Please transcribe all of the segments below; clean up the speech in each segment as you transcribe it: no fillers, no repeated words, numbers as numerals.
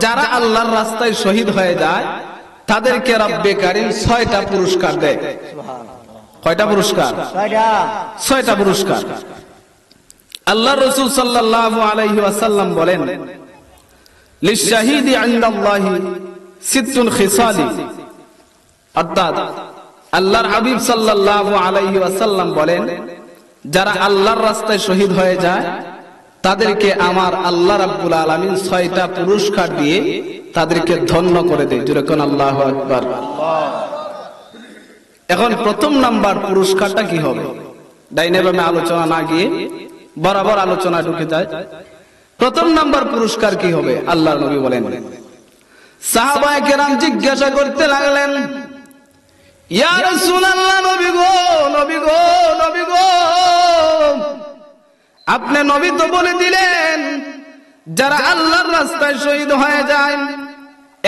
যারা আল্লাহর রাস্তায় শহীদ হয়ে যায় তাদেরকে রব্বে কারীম 6টা পুরস্কার দেয়। কয়টা পুরস্কার? 6টা পুরস্কার। আল্লাহ রাসূল সাল্লাল্লাহু আলাইহি ওয়াসাল্লাম বলেন, লিশাহিদি ইনদাল্লাহি সিত্তুন খিসালি, অর্থাৎ আল্লাহর হাবিব সাল্লাল্লাহু আলাইহি ওয়াসাল্লাম বলেন, যারা আল্লাহর রাস্তায় শহীদ হয়ে যায় তাদেরকে আমার আল্লাহ রাব্বুল আলামিন 6টা পুরস্কার দিয়ে তাদেরকে ধন্য করে দেয়। জোরে কোন আল্লাহু আকবার। এখন প্রথম নাম্বার পুরস্কারটা কি হবে? ডাইনে বামে আলোচনা না গিয়ে বরাবর আলোচনা ঢুকে যায়। প্রথম নাম্বার পুরস্কার কি হবে? আল্লাহর নবী বলেন, সাহাবায়ে কেরাম জিজ্ঞাসা করতে লাগলেন, ইয়া রাসূলুল্লাহ, নবী গো, নবী গো, নবী গো, আপনি নবী তো বলে দিলেন যারা আল্লাহর রাস্তায় শহীদ হয়ে যায়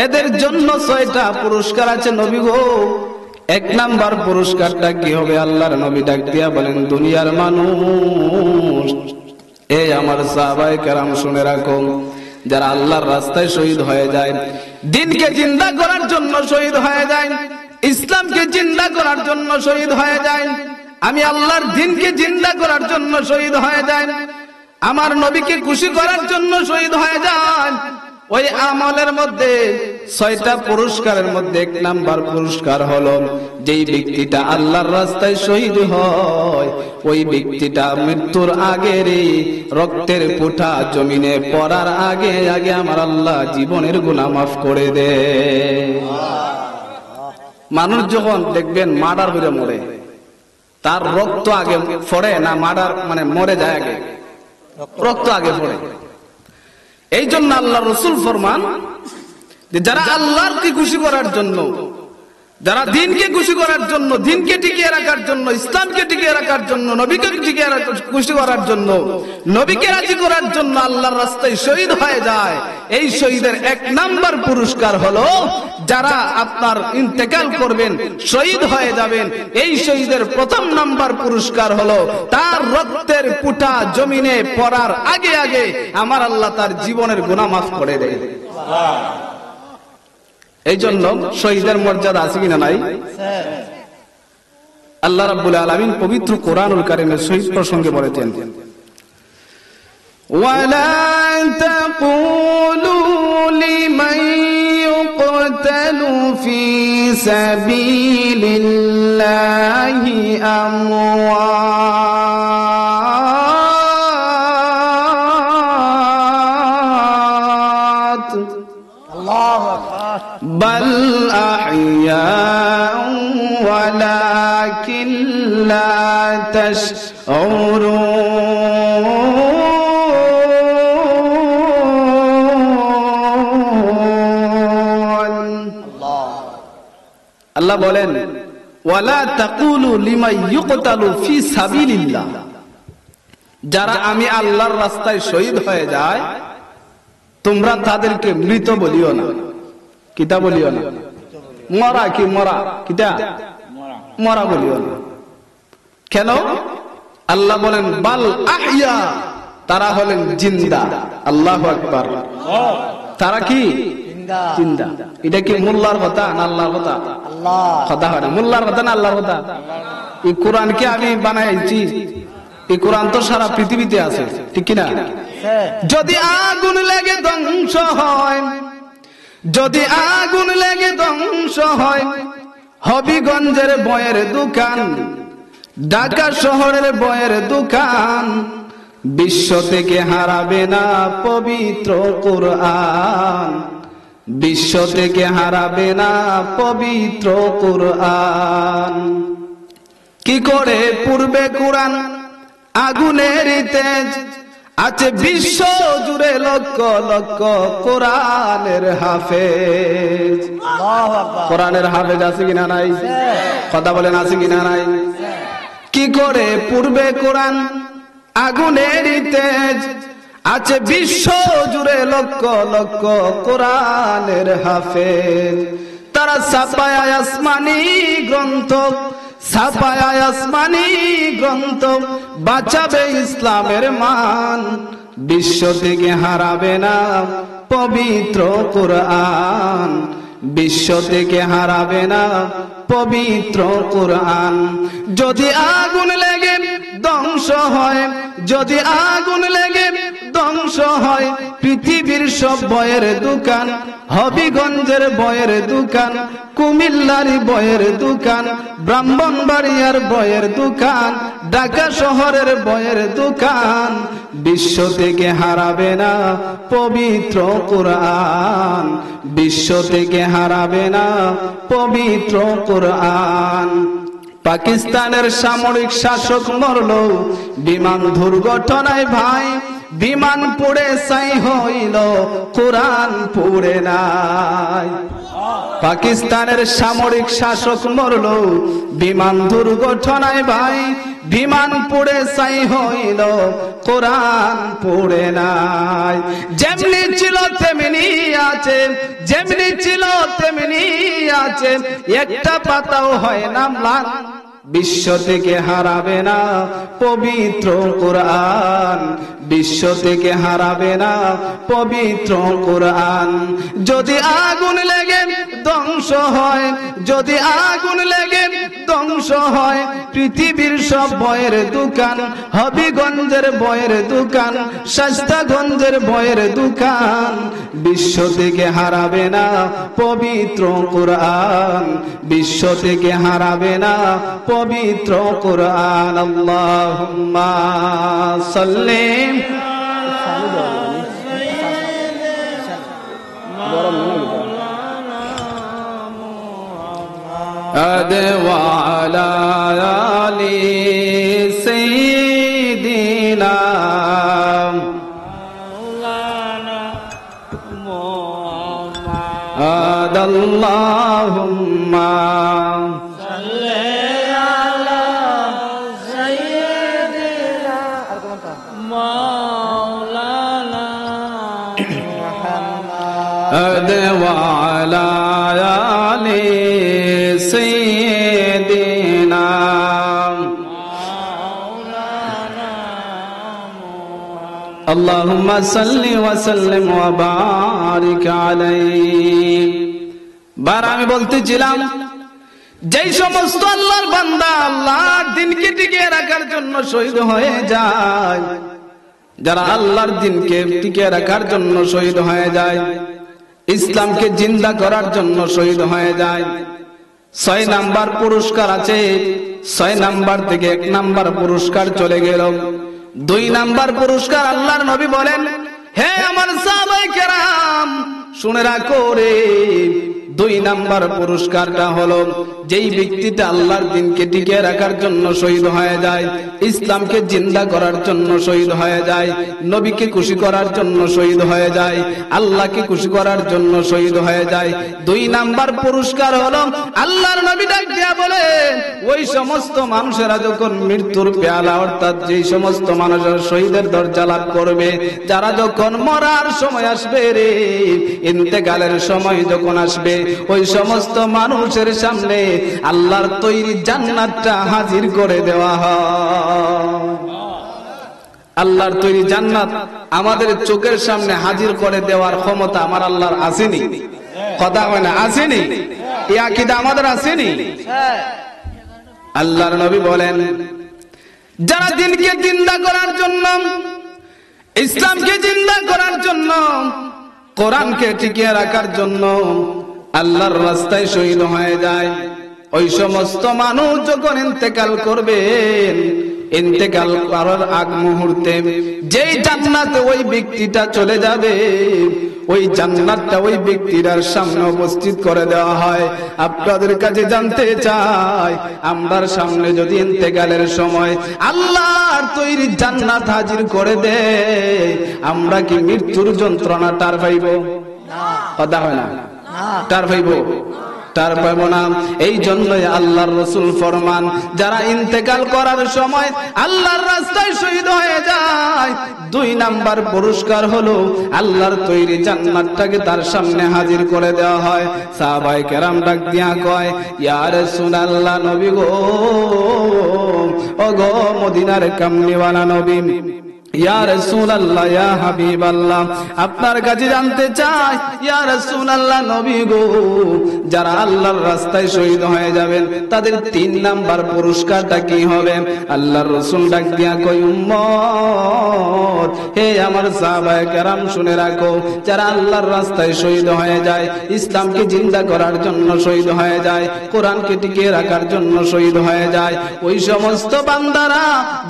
এদের জন্য 6টা পুরস্কার আছে নবী গো, 1 নাম্বার পুরস্কারটা কি হবে? আল্লাহর নবী ডাক দিয়া বলেন, দুনিয়ার মানুষ, এই আমার সাহাবায়ে কেরাম শুনে রাখো, যারা আল্লাহর রাস্তায় শহীদ হয়ে যায়, দ্বীনকে জিন্দা করার জন্য শহীদ হয়ে যায়, ইসলামকে জিন্দা করার জন্য শহীদ হয়ে যায়, আমি আল্লাহর দ্বীনকে জিন্দা করার জন্য শহীদ হয়ে যায়, আমার নবীকে খুশি করার জন্য শহীদ হয়ে যায়, ওই আমলের মধ্যে 6টা পুরস্কারের মধ্যে 1 নাম্বার পুরস্কার হলো, যেই ব্যক্তিটা আল্লাহর রাস্তায় শহীদ হয় ওই ব্যক্তিটা মৃত্যুর আগের রক্তের ফোঁটা জমিনে পড়ার আগে আগে আমার আল্লাহ জীবনের গুনাহ মাফ করে দেয়। মানুষ যখন দেখবেন মার্ডার করে মরে, তার রক্ত আগে পড়ে না মার্ডার মানে মরে যায় আগে? রক্ত আগে পড়ে। এই জন্য আল্লাহ রাসূল ফরমান যে যারা আল্লাহকে খুশি করার জন্য, যারা দ্বীনকে খুশি করার জন্য, দ্বীনকে টিকিয়ে রাখার জন্য, ইসলামকে টিকিয়ে রাখার জন্য, নবীকে টিকিয়ে খুশি করার জন্য, নবীকে রাজি করার জন্য আল্লাহর রাস্তায় শহীদ হয়ে যায়, এই শহীদের 1 নাম্বার পুরস্কার হলো, যারা আপনার ইন্তেকাল করবেন, শহীদ হয়ে যাবেন, এই শহীদের প্রথম নাম্বার পুরস্কার হলো তার রক্তের ফোঁটা জমিনে পড়ার আগে আগে আমার আল্লাহ তার জীবনের গুনাহ মাফ করে দেয়। এই জন্য শহীদের মর্যাদা আছে কিনা নাই? আল্লাহ রাব্বুল আলামিন পবিত্র কোরআনুল কারীমের শহীদ প্রসঙ্গে বলেছেন, ওয়ালা তাকুলু লিমান ইউকতালু ফি সাবিলিল্লাহি আমওয়াত, আল্লাহু আকবার, বাল আহইয়া ওয়ালাকিন লা তাশউরুন। আল্লাহ বলেন, ওয়ালা তাকুলু লিমান ইউকতালু ফি সাবিলিল্লাহ, যারা আমি আল্লাহর রাস্তায় শহীদ হয়ে যায় তোমরা তাদেরকে মৃত বলিও না। কিতা বলিও না? মরা। কি মরা? কিতা মরা বলিও না। কেন? আল্লাহ বলেন, বাল আহইয়া, তারা হলেন জিন্দা। আল্লাহু আকবার। তারা কি? জিন্দা। এটা কি মোল্লার কথা না আল্লাহর কথা? কথা হয় না। মোল্লার কথা না আল্লাহর কথা? এই কোরআনকে আমি বানাইছি, এই কোরআন তো সারা পৃথিবীতে আছে, ঠিক কিনা? যদি আগুন লেগে ধ্বংস হয়, যদি আগুন লেগে ধ্বংস হয় হবিগঞ্জের বইয়ের দোকান, ঢাকা শহরের বইয়ের দোকান, বিশ্ব থেকে হারাবে না পবিত্র কোরআন, বিশ্ব থেকে হারাবে না পবিত্র কোরআন। কি করে পূর্বে কোরআন আগুনের তেজ, আছে বিশ্ব জুড়ে লক্ষ লক্ষ কোরআনের হাফেজ। কোরআনের হাফেজ আছে কিনা নাই? কথা বলেন, আছে কিনা নাই? কি করে পূর্বে কোরআন আগুনের তেজ, আছে বিশ্ব জুড়ে লক্ষ লক্ষ কোরআনের হাফেজ। তারা ছাপায় আসমানি গ্রন্থ, ছাপায় আসমানি গ্রন্থ, বাঁচাবে ইসলামের মান, বিশ্ব থেকে হারাবে না পবিত্র কোরআন, বিশ্ব থেকে হারাবে না পবিত্র কোরআন। যদি আগুন লেগে ধ্বংস হয়, যদি আগুন লেগে ধ্বংস হয় পৃথিবীর সব বইয়ের দোকান, হবিগঞ্জের বইয়ের দোকান, কুমিল্লার বইয়ের দোকান, ব্রাহ্মণবাড়িয়ার বইয়ের দোকান, ঢাকা শহরের বইয়ের দোকান, বিশ্ব থেকে হারাবে না পবিত্র কোরআন, বিশ্ব থেকে হারাবে না পবিত্র কোরআন। পাকিস্তানের সামরিক শাসক মরল বিমান দুর্ঘটনায় ভাই, বিমান পড়ে ছাই হইল কোরআন পড়ে নাই। পাকিস্তানের সামরিক শাসক মরল বিমান দুর্ঘটনায় ভাই, বিমান পড়ে ছাই হইল কোরআন পড়ে নাই। যেমনি ছিল তেমনি আছে, যেমনি ছিল তেমনি আছে, একটা পাতাও হয় না ম্লান, বিশ্ব থেকে হারাবে না পবিত্র কোরআন, বিশ্ব থেকে হারাবে না পবিত্র কোরআন। যদি আগুন লেগে ধ্বংস হয়, যদি আগুন লেগে ধ্বংস হয় পৃথিবীর সব বইয়ের দোকান, হবিগঞ্জের বইয়ের দোকান, শাস্তাগঞ্জের বইয়ের দোকান, বিশ্ব থেকে হারাবে না পবিত্র কোরআন, বিশ্ব থেকে হারাবে না পবিত্র কোরআন। আল্লাহুম্মা সাল্লি ওয়ালা আলি সাইয়্যিদিনা মুহাম্মদ। আল্লাহুম্মা وعلى آل سيدنا اللهم صل وسلم وبارك عليه। বার আমি বলতেছিলাম যেই সমস্ত আল্লাহর বান্দা আল্লাহর দ্বীনকে টিকিয়ে রাখার জন্য শহীদ হয়ে যায়, যারা আল্লাহর দ্বীনকে টিকিয়ে রাখার জন্য শহীদ হয়ে যায়, ইসলামকে জিন্দা করার জন্য শহীদ হয়ে যায়, 6 নাম্বার পুরস্কার আছে। 6 নাম্বার থেকে 1 নাম্বার পুরস্কার চলে গেল। 2 নাম্বার পুরস্কার আল্লাহর নবী বলেন, হে আমার সাহাবায়ে কেরাম শুনে রাখো রে, 2 নাম্বার পুরস্কারটা হলো যেই ব্যক্তিটা আল্লাহর দ্বীনকে টিকিয়ে রাখার জন্য শহীদ হয়ে যায়, ইসলামকে জিন্দা করার জন্য শহীদ হয়ে যায়, নবীকে খুশি করার জন্য শহীদ হয়ে যায়, আল্লাহকে খুশি করার জন্য শহীদ হয়ে যায়। 2 নাম্বার পুরস্কার হলো আল্লাহর নবী ডাক দিয়া বলে, ওই সমস্ত মানুষেরা যখন মৃত্যুর পেয়ালা অর্থাৎ যেই সমস্ত মানুষের শহীদের দরজা লাভ করবে, যারা যখন মরার সময় আসবে রে, ইন্তেকালের সময় যখন আসবে, ওই সমস্ত মানুষের সামনে আল্লাহর তৈরি জান্নাতটা হাজির করে দেওয়া হয়। আল্লাহর তৈরি জান্নাত আমাদের চোখের সামনে হাজির করে দেওয়ার ক্ষমতা আমার আল্লাহর আসেনি? কথা হয় না, আসেনি? এই আকীদা আমাদের আসেনি? আল্লাহর নবী বলেন, যারা দ্বীনকে জিন্দা করার জন্য, ইসলামকে জিন্দা করার জন্য, কোরআনকে টিকিয়ে রাখার জন্য আল্লাহর রাস্তায় শহীদ হয়ে যায়, ওই সমস্ত মানুষ যখন ইন্তেকাল করবেন, ইন্তেকাল করার আগ মুহূর্তে যেই জান্নাতে ওই ব্যক্তিটা চলে যাবে, ওই জান্নাতটা ওই ব্যক্তির সামনে উপস্থিত করে দেওয়া হয়। আপনাদের কাছে জানতে চাই, আমরার সামনে যদি ইন্তেকালের সময় আল্লাহর তৈরি জান্নাত হাজির করে দেয়, আমরা কি মৃত্যুর যন্ত্রণা টার পাইব? কথা হয় না, টার পাইব? টার পাইব না। এই জন্যই আল্লাহর রাসূল ফরমান, যারা ইন্তেকাল করার সময় আল্লাহর রাস্তায় শহীদ হয়ে যায়, 2 নাম্বার পুরস্কার হলো আল্লাহর তৈরি জান্নাতটাকে তার সামনে হাজির করে দেওয়া হয়। সাহাবায়ে কেরাম ডাক দিয়া কয়, ইয়া রাসূলুল্লাহ, নবী গো, ও গো মদিনার কামলিওয়ালা নবী, ইয়া রাসূলুল্লাহ, ইয়া হাবিবাল্লাহ, আপনার কাছে জানতে চাই ইয়া রাসূলুল্লাহ নবী গো, যারা আল্লাহর রাস্তায় শহীদ হয়ে যাবেন তাদের 3 নাম্বার পুরস্কারটা কি হবে? আল্লাহর রাসূল ডাক দিয়া কই, উম্মত, হে আমার সাহাবায়ে কেরাম শুনে রাখো, যারা আল্লাহর রাস্তায় শহীদ হয়ে যায়, ইসলামকে জিন্দা করার জন্য শহীদ হয়ে যায়, কোরআনকে টিকিয়ে রাখার জন্য শহীদ হয়ে যায়, ওই সমস্ত বান্দারা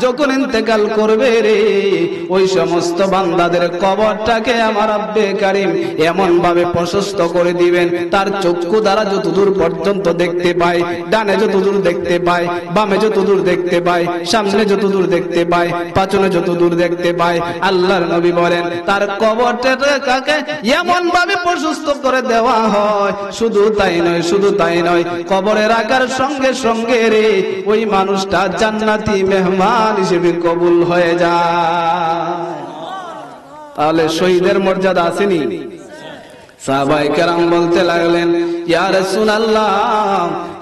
যখন ইন্তেকাল করবে রে, ওই সমস্ত বান্দাদের কবরটাকে আমার রব্বে কারীম এমন ভাবে প্রশস্ত করে দিবেন, তার চক্ষু দ্বারা যতদূর পর্যন্ত দেখতে পায়, ডানে যতদূর দেখতে পায়, বামে যতদূর দেখতে পায়, সামনে যতদূর দেখতে পায়, পাছনে যতদূর দেখতে পায়, আল্লাহর নবী বলেন তার কবরটাকে এমন ভাবে প্রশস্ত করে দেওয়া হয়। শুধু তাই নয়, শুধু তাই নয়, কবরে রাখার সঙ্গে সঙ্গে রে ওই মানুষটা জান্নাতি মেহমান হিসেবে কবুল হয়ে যায়। তাহলে শহীদের মর্যাদা আসেনি? সাহাবায়ে কেরাম বলতে লাগলেন, ইয়া রাসূলুল্লাহ,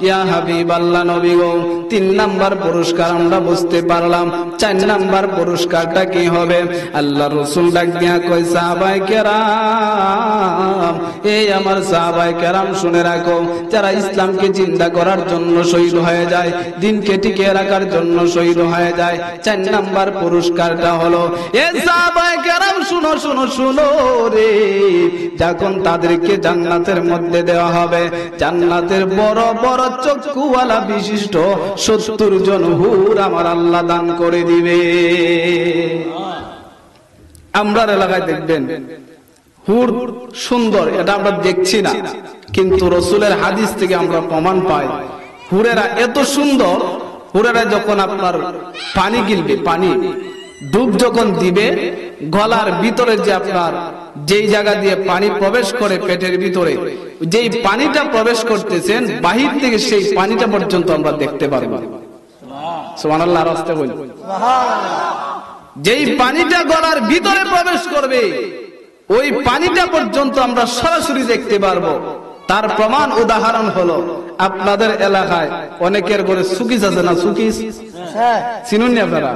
ইয়া হাবিবাল্লাহ নবী গো, 3 নাম্বার পুরস্কার আমরা বুঝতে পারলাম, 4 নাম্বার পুরস্কারটা কি হবে? আল্লাহর রাসূল ডাক দিয়া কই, সাহাবায়ে কেরাম, এই আমার সাহাবায়ে কেরাম শুনে রাখো, যারা ইসলামকে জিন্দা করার জন্য শহীদ হয়ে যায়, দ্বীনকে টিকিয়ে রাখার জন্য শহীদ হয়ে যায়, 4 নাম্বার পুরস্কারটা হলো, এ সাহাবায়ে কেরাম শুনো শুনো শুনো রে, যখন তাদেরকে জান্নাতের মধ্যে দেওয়া হবে, জান্নাতের বড় বড় চক্ষুওয়ালা বিশিষ্ট 70 জন হুর আমার আল্লাহ দান করে দিবে। আমরা এলাকায় দেখবেন হুর সুন্দর, এটা আমরা দেখছি না, কিন্তু রাসূলের হাদিস থেকে আমরা প্রমাণ পাই হুরেরা এত সুন্দর, হুরেরা যখন আপনার পানি গিলবে, পানি ডুব যখন দিবে, গলার ভিতরে যে আপনার যেই জায়গা দিয়ে পানি প্রবেশ করে পেটের ভিতরে, যেই পানিটা প্রবেশ করতেছেন বাহির থেকে সেই পানিটা পর্যন্ত আমরা দেখতে পারবো। সুবহানাল্লাহ, রাস্তে বলি, যেই পানিটা গলার ভিতরে প্রবেশ করবে ওই পানিটা পর্যন্ত আমরা সরাসরি দেখতে পারবো। তার প্রমাণ উদাহরণ হলো আপনাদের এলাকায় অনেকের ঘরে সুকিস আছে না? সুকিস চিনুন না আপনারা?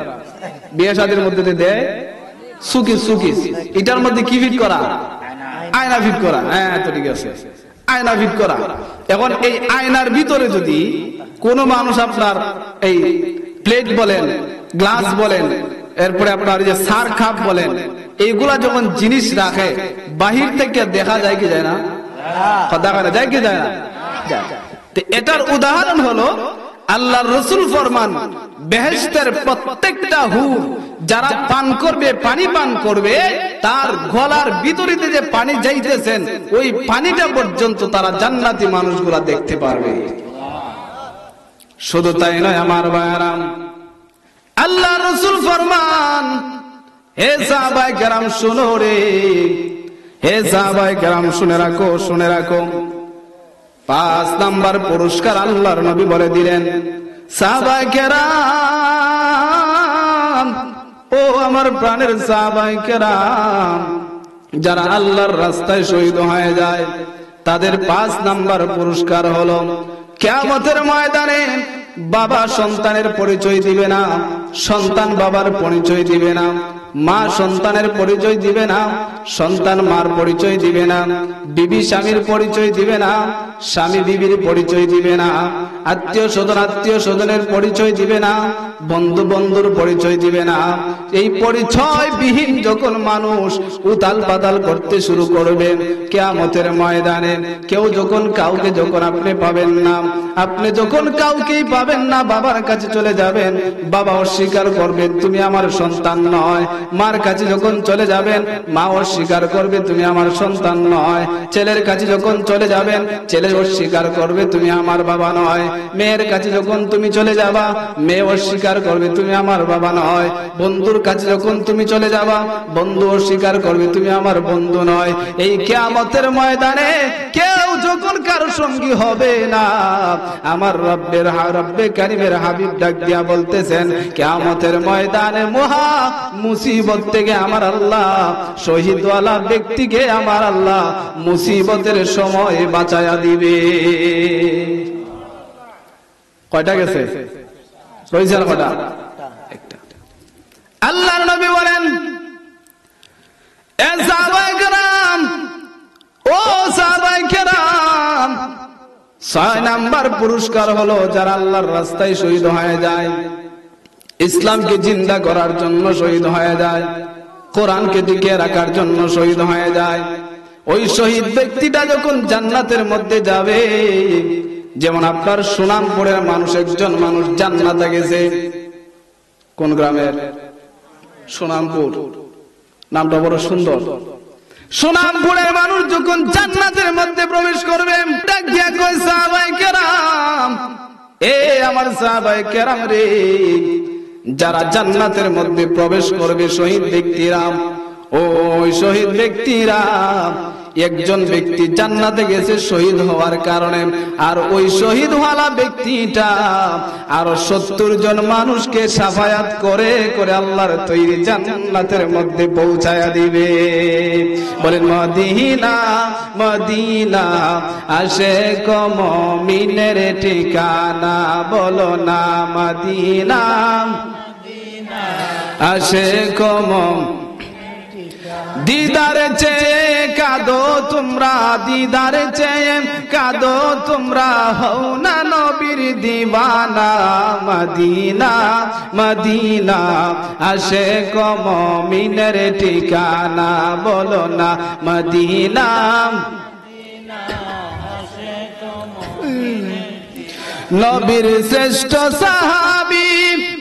বিয়ে শাদীর মধ্যে দেয় সুকিস, সুকিস, এটার মধ্যে কি ফিট করা? আয়না ফিট করা। হ্যাঁ, তো ঠিক আছে, আয়না ফিট করা। এখন এই আয়নার ভিতরে যদি কোন মানুষ আপনার এই প্লেট বলেন, গ্লাস বলেন, এরপরে আপনার যে সার খাপ বলেন, এইগুলা যখন জিনিস রাখে বাহির থেকে দেখা যায় কি যায় না? দেখা যায় কি যায় না? এটার উদাহরণ হলো আল্লাহর রাসূল ফরমান, বেহেশতের প্রত্যেকটা হুর যারা পান করবে, পানি পান করবে, তার গলার ভিতরে যে পানি যাইতেছেন ওই পানিটা পর্যন্ত তারা জান্নাতি মানুষগুলা দেখতে পারবে। শুধু তাই নয় আমার ভাইরাম, আল্লাহর রাসূল ফরমান, হে সাহাবায়ে কেরাম শুনো রে, হে সাহাবায়ে কেরাম শুনে রাখো, শুনে রাখো, 5 নাম্বার পুরস্কার আল্লাহর নবী বলে দিলেন, সাহাবায়ে কেরাম, ও আমার প্রাণের সাহাবায়ে কেরাম, যারা আল্লাহর রাস্তায় শহীদ হয়ে যায় তাদের 5 নাম্বার পুরস্কার হলো, কিয়ামতের ময়দানে বাবা সন্তানের পরিচয় দিবে না, সন্তান বাবার পরিচয় দিবে না, মা সন্তানের পরিচয় দিবে না, সন্তান মার পরিচয় দিবে না, বিবি স্বামীর পরিচয় দিবে না, স্বামী বিবির পরিচয় দিবে না, আত্মীয় স্বজনের পরিচয় দিবে না, বন্ধু বন্ধুর পরিচয় দিবে না। এই পরিচয় বিহীন যখন মানুষ উতাল পাতাল করতে শুরু করবে কিয়ামতের ময়দানে, কেউ যখন কাউকে যখন আপনি পাবেন না, আপনি যখন কাউকেই পাবেন না, বাবার কাছে চলে যাবেন, বাবা অস্বীকার করবে তুমি আমার সন্তান নয়, মার কাছে যখন চলে যাবেন, মা অস্বীকার করবে তুমি আমার সন্তান নয়, ছেলের কাছে যখন চলে যাবেন, ছেলে অস্বীকার করবে তুমি আমার বাবা নয়, মেয়ের কাছে যখন তুমি চলে যাবা, মেয়ে অস্বীকার করবে তুমি আমার বাবা নয়, বন্ধুর কাছে যখন তুমি চলে যাবা, বন্ধু অস্বীকার করবে তুমি আমার বন্ধু নয়। এই কিয়ামতের ময়দানে কেউ যখন কারো সঙ্গী হবে না, আমার রব্বে কারীমের হাবিব ডাক দিয়া বলতেছেন, কিয়ামতের ময়দানে মহা মুসিবত থেকে আমার আল্লাহ শহীদওয়ালা ব্যক্তিকে আমার আল্লাহ মুসিবতের সময় বাঁচায়া দিবে। কয়টা গেছে? কয়টা? একটা। আল্লাহর নবী বলেন, এ সাহাবায়ে কেরাম, ও সাহাবায়ে কেরাম, 6 নাম্বার পুরস্কার হলো যারা আল্লাহর রাস্তায় শহীদ হয়ে যায়, ইসলামকে জিন্দা করার জন্য শহীদ হয়ে যায়, কোরআনকে টিকিয়ে রাখার জন্য শহীদ হয়ে যায়। ওই শহীদ ব্যক্তিটা যখন জান্নাতের মধ্যে যাবে, যেমন আপনার সুনামপুরের মানুষ, একজন মানুষ জান্নাতে গেছে। কোন গ্রামের? সুনামপুর, নামটা বড় সুন্দর। সুনামপুরের মানুষ যখন জান্নাতের মধ্যে প্রবেশ করবে, ডাক দিয়া কয়, সাহাবায়ে কেরাম, এ আমার সাহাবায়ে কেরাম রে, যারা জান্নাতের মধ্যে প্রবেশ করবে শহীদ ব্যক্তিরা, ওই শহীদ ব্যক্তিরা, একজন ব্যক্তি জান্নাতে গেছে শহীদ হওয়ার কারণে, আর ওই শহীদ হওয়া ব্যক্তিটা আর 70 জন মানুষকে শাফায়াত করে করে আল্লাহর তৈরি জান্নাতের মধ্যে পৌঁছায়া দিবে। বলেন মদিনা মদিনা আশিক মুমিনের ঠিকানা, বলো না মদিনা আশিক মুমিনের দিদার চেয়ে কাঁদো তোমরা, দিদার চেয়ে কাঁদো তোমরা, হও না নবীর দিওয়ানা। মদিনা মদিনা আশিক মুমিনের ঠিকানা, বলো না মদিনা। নবীর শ্রেষ্ঠ সাহাবী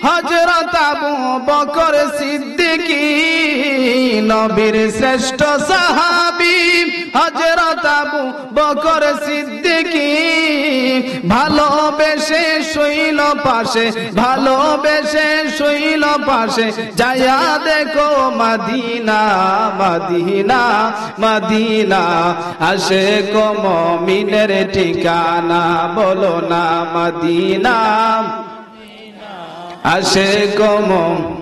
হযরত আবু বকর সিদ্দিকী, নবীর শ্রেষ্ঠ সাহাবী হযরত আবু বকর সিদ্দিকী, ভালোবেসে শৈল পাশে, ভালোবেসে শৈল পাশে, যায়া দেখো মদিনা মদিনা মদিনা আশিক মুমিনের ঠিকানা, বলো না মদিনা আশিক মুমিনের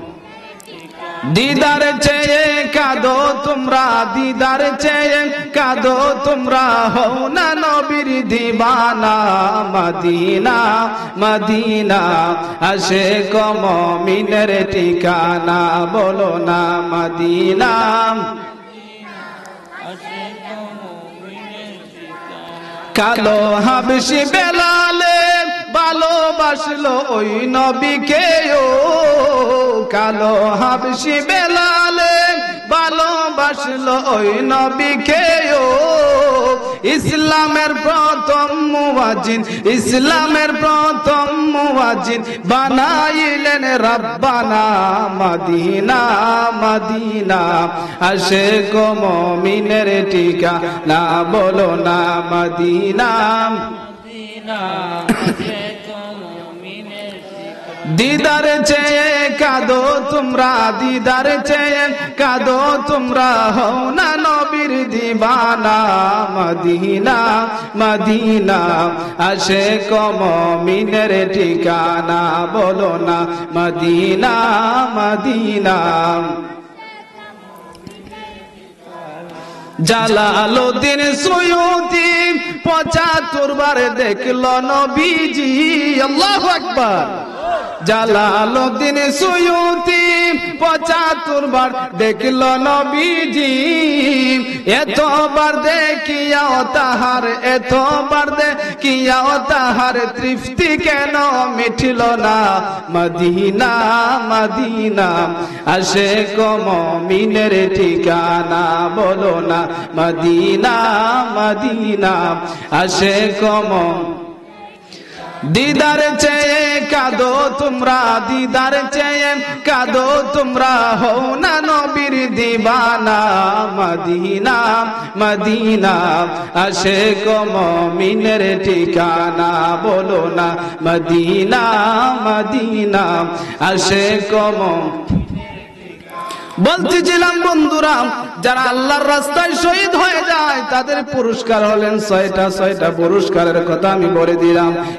দিদার চেয়ে কাঁদো তোমরা, দিদার চেয়ে কাঁদো তোমরা, হও না নবীর দিওয়ানা। মদিনা মদিনা আশিক মুমিনের ঠিকানা, বলো না মদিনা। কালো হাবশি বেলালে ভালোবাসলো ওই নবীকে, ও কালো হাবশি বেলালে ভালোবাসলো ওই নবীকে, ও ইসলামের প্রথম মুয়াজ্জিন, ইসলামের প্রথম মুয়াজ্জিন বানাইলেন রাব্বানা। মদিনা মদিনা আশিক মুমিনের ঠিকানা, বলো না মদিনা। দিদার চেয়ে কাঁদো তোমরা, দিদার চেয়ে কাঁদো তোমরা, হও না নবীর দিওয়ানা। মদিনা মদিনা আশিক মুমিনের ঠিকানা, বলো না মদিনা মদিনা। জালালউদ্দিন সুয়ুতি 75 বার দেখলো নবীজি, আল্লাহু আকবার। জালালউদ্দিন সুয়ুতি 75 বার দেখলো নবীজি, এতবার দেখিয়াও তাহার, এতবার দেখিয়াও তাহার তৃপ্তি কেন মিটিল না। মদিনা মদিনা আশিক মুমিনের ঠিকানা, বলো না মদিনা মদিনা আশিক মুমিনের দিদার চেয়ে কাঁদো তোমরা, দিদার চেয়ে কাঁদো তোমরা, হও না নবীর দিওয়ানা। মদিনা মদিনা আশিক মুমিনের ঠিকানা, বলো না মদিনা মদিনা আশিক মুমিনের। বলতেছিলাম বন্ধুরা, যারা আল্লাহর রাস্তায় শহীদ হয়ে যায় তাদের পুরস্কার হলেন 6টা পুরস্কারের কথা আমি বলে দিলাম।